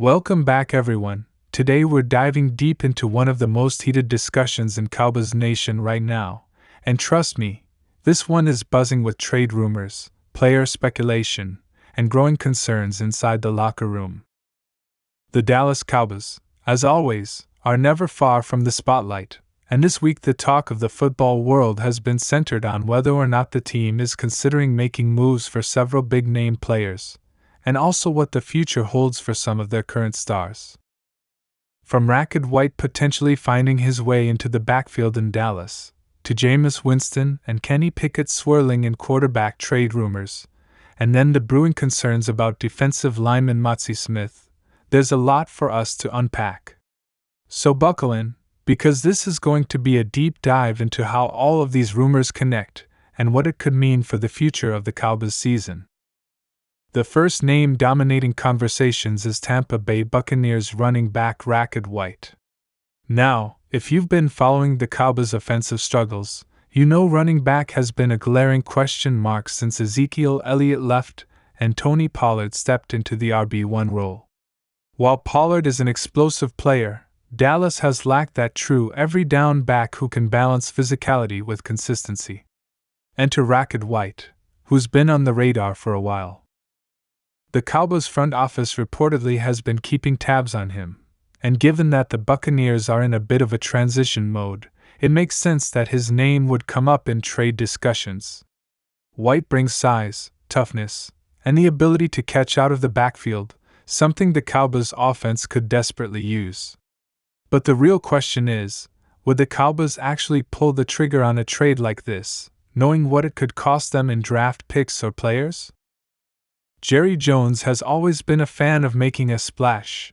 Welcome back, everyone. Today we're diving deep into one of the most heated discussions in Cowboys Nation right now. And trust me, this one is buzzing with trade rumors, player speculation, and growing concerns inside the locker room. The Dallas Cowboys, as always, are never far from the spotlight, and this week the talk of the football world has been centered on whether or not the team is considering making moves for several big-name players, and also what the future holds for some of their current stars. From Rachaad White potentially finding his way into the backfield in Dallas, to Jameis Winston and Kenny Pickett swirling in quarterback trade rumors, and then the brewing concerns about defensive lineman Mazi Smith, there's a lot for us to unpack. So buckle in, because this is going to be a deep dive into how all of these rumors connect and what it could mean for the future of the Cowboys season. The first name dominating conversations is Tampa Bay Buccaneers running back Rachaad White. Now, if you've been following the Cowboys' offensive struggles, you know running back has been a glaring question mark since Ezekiel Elliott left and Tony Pollard stepped into the RB1 role. While Pollard is an explosive player, Dallas has lacked that true every-down back who can balance physicality with consistency. Enter Rachaad White, who's been on the radar for a while. The Cowboys front office reportedly has been keeping tabs on him, and given that the Buccaneers are in a bit of a transition mode, it makes sense that his name would come up in trade discussions. White brings size, toughness, and the ability to catch out of the backfield, something the Cowboys offense could desperately use. But the real question is, would the Cowboys actually pull the trigger on a trade like this, knowing what it could cost them in draft picks or players? Jerry Jones has always been a fan of making a splash,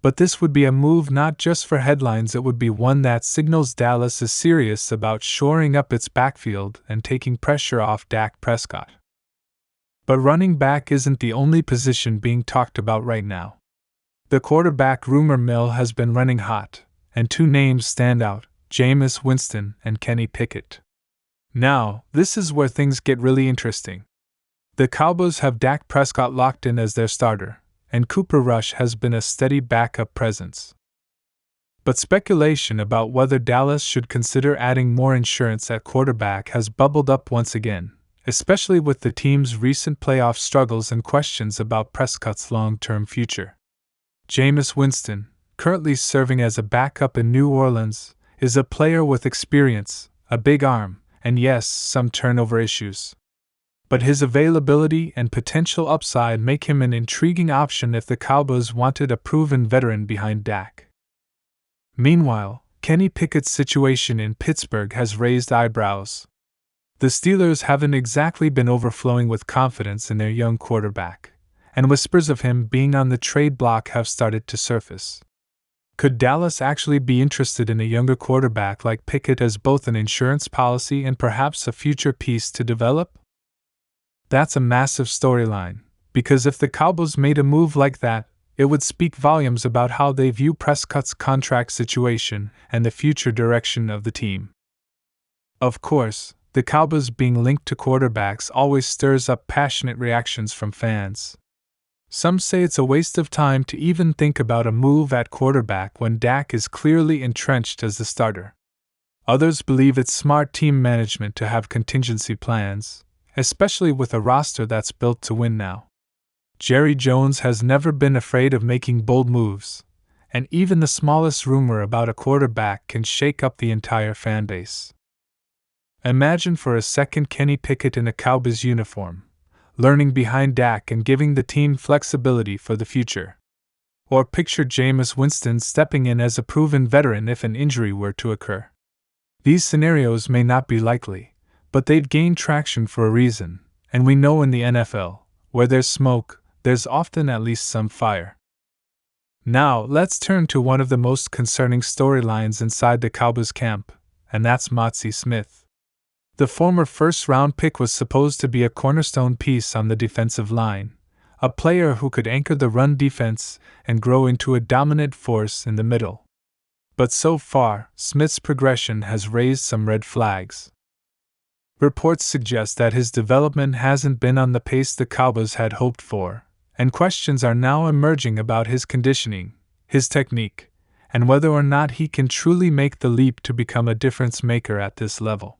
but this would be a move not just for headlines, it would be one that signals Dallas is serious about shoring up its backfield and taking pressure off Dak Prescott. But running back isn't the only position being talked about right now. The quarterback rumor mill has been running hot, and two names stand out, Jameis Winston and Kenny Pickett. Now, this is where things get really interesting. The Cowboys have Dak Prescott locked in as their starter, and Cooper Rush has been a steady backup presence. But speculation about whether Dallas should consider adding more insurance at quarterback has bubbled up once again, especially with the team's recent playoff struggles and questions about Prescott's long-term future. Jameis Winston, currently serving as a backup in New Orleans, is a player with experience, a big arm, and yes, some turnover issues. But his availability and potential upside make him an intriguing option if the Cowboys wanted a proven veteran behind Dak. Meanwhile, Kenny Pickett's situation in Pittsburgh has raised eyebrows. The Steelers haven't exactly been overflowing with confidence in their young quarterback, and whispers of him being on the trade block have started to surface. Could Dallas actually be interested in a younger quarterback like Pickett as both an insurance policy and perhaps a future piece to develop? That's a massive storyline, because if the Cowboys made a move like that, it would speak volumes about how they view Prescott's contract situation and the future direction of the team. Of course, the Cowboys being linked to quarterbacks always stirs up passionate reactions from fans. Some say it's a waste of time to even think about a move at quarterback when Dak is clearly entrenched as the starter. Others believe it's smart team management to have contingency plans, especially with a roster that's built to win now. Jerry Jones has never been afraid of making bold moves, and even the smallest rumor about a quarterback can shake up the entire fanbase. Imagine for a second Kenny Pickett in a Cowboys uniform, learning behind Dak and giving the team flexibility for the future. Or picture Jameis Winston stepping in as a proven veteran if an injury were to occur. These scenarios may not be likely, but they've gained traction for a reason, and we know in the NFL, where there's smoke, there's often at least some fire. Now, let's turn to one of the most concerning storylines inside the Cowboys camp, and that's Mazi Smith. The former first-round pick was supposed to be a cornerstone piece on the defensive line, a player who could anchor the run defense and grow into a dominant force in the middle. But so far, Smith's progression has raised some red flags. Reports suggest that his development hasn't been on the pace the Cowboys had hoped for, and questions are now emerging about his conditioning, his technique, and whether or not he can truly make the leap to become a difference maker at this level.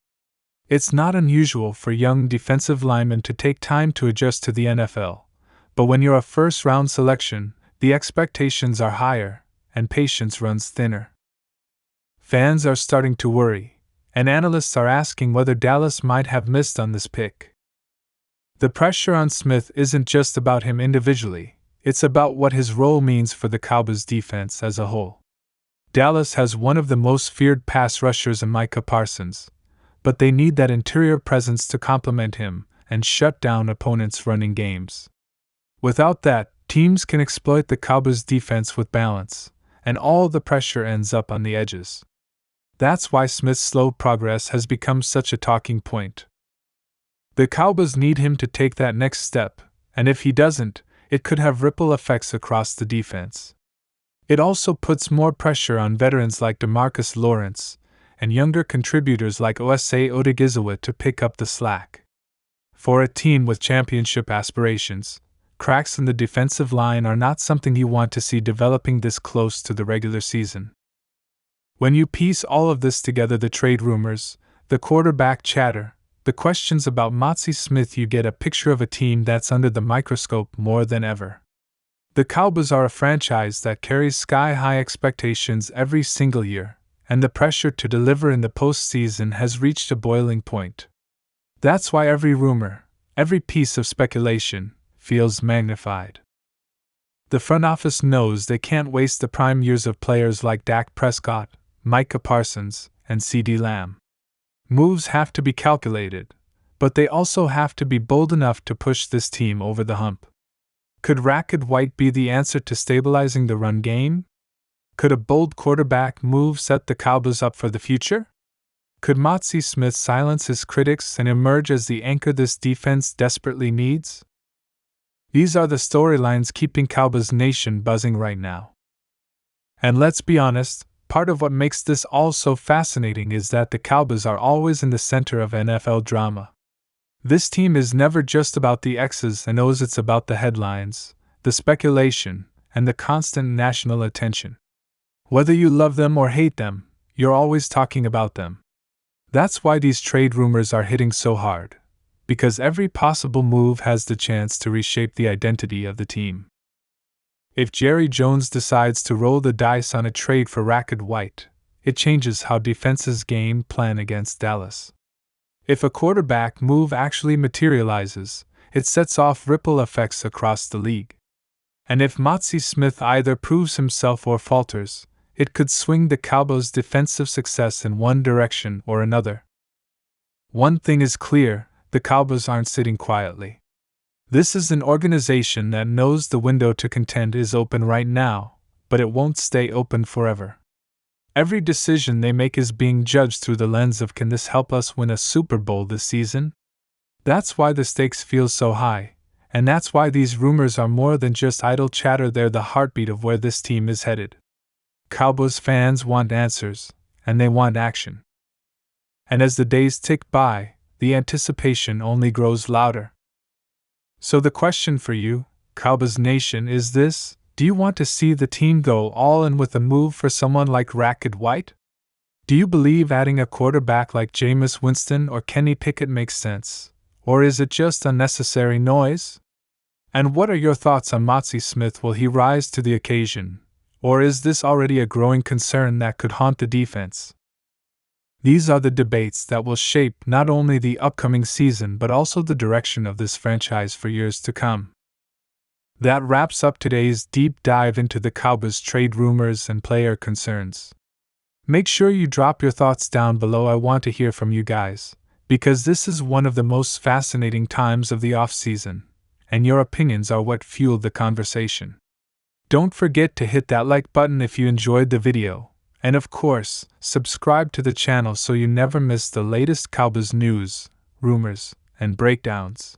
It's not unusual for young defensive linemen to take time to adjust to the NFL, but when you're a first-round selection, the expectations are higher, and patience runs thinner. Fans are starting to worry, and analysts are asking whether Dallas might have missed on this pick. The pressure on Smith isn't just about him individually, it's about what his role means for the Cowboys defense as a whole. Dallas has one of the most feared pass rushers in Micah Parsons, but they need that interior presence to complement him and shut down opponents' running games. Without that, teams can exploit the Cowboys' defense with balance, and all the pressure ends up on the edges. That's why Smith's slow progress has become such a talking point. The Cowboys need him to take that next step, and if he doesn't, it could have ripple effects across the defense. It also puts more pressure on veterans like DeMarcus Lawrence and younger contributors like Osa Odigizwe to pick up the slack. For a team with championship aspirations, cracks in the defensive line are not something you want to see developing this close to the regular season. When you piece all of this together, the trade rumors, the quarterback chatter, the questions about Mazi Smith, you get a picture of a team that's under the microscope more than ever. The Cowboys are a franchise that carries sky-high expectations every single year, and the pressure to deliver in the postseason has reached a boiling point. That's why every rumor, every piece of speculation, feels magnified. The front office knows they can't waste the prime years of players like Dak Prescott, Micah Parsons, and CeeDee Lamb. Moves have to be calculated, but they also have to be bold enough to push this team over the hump. Could Rachaad White be the answer to stabilizing the run game? Could a bold quarterback move set the Cowboys up for the future? Could Mazi Smith silence his critics and emerge as the anchor this defense desperately needs? These are the storylines keeping Cowboys Nation buzzing right now. And let's be honest, part of what makes this all so fascinating is that the Cowboys are always in the center of NFL drama. This team is never just about the X's and O's, it's about the headlines, the speculation, and the constant national attention. Whether you love them or hate them, you're always talking about them. That's why these trade rumors are hitting so hard, because every possible move has the chance to reshape the identity of the team. If Jerry Jones decides to roll the dice on a trade for Rachaad White, it changes how defenses game plan against Dallas. If a quarterback move actually materializes, it sets off ripple effects across the league. And if Mazi Smith either proves himself or falters, it could swing the Cowboys' defensive success in one direction or another. One thing is clear, the Cowboys aren't sitting quietly. This is an organization that knows the window to contend is open right now, but it won't stay open forever. Every decision they make is being judged through the lens of, can this help us win a Super Bowl this season? That's why the stakes feel so high, and that's why these rumors are more than just idle chatter, they're the heartbeat of where this team is headed. Cowboys fans want answers, and they want action. And as the days tick by, the anticipation only grows louder. So the question for you, Cowboys Nation, is this: do you want to see the team go all in with a move for someone like Rachaad White? Do you believe adding a quarterback like Jameis Winston or Kenny Pickett makes sense, or is it just unnecessary noise? And what are your thoughts on Mazi Smith? Will he rise to the occasion, or is this already a growing concern that could haunt the defense? These are the debates that will shape not only the upcoming season but also the direction of this franchise for years to come. That wraps up today's deep dive into the Cowboys trade rumors and player concerns. Make sure you drop your thoughts down below. I want to hear from you guys, because this is one of the most fascinating times of the offseason, and your opinions are what fuel the conversation. Don't forget to hit that like button if you enjoyed the video, and of course, subscribe to the channel so you never miss the latest Cowboys news, rumors, and breakdowns.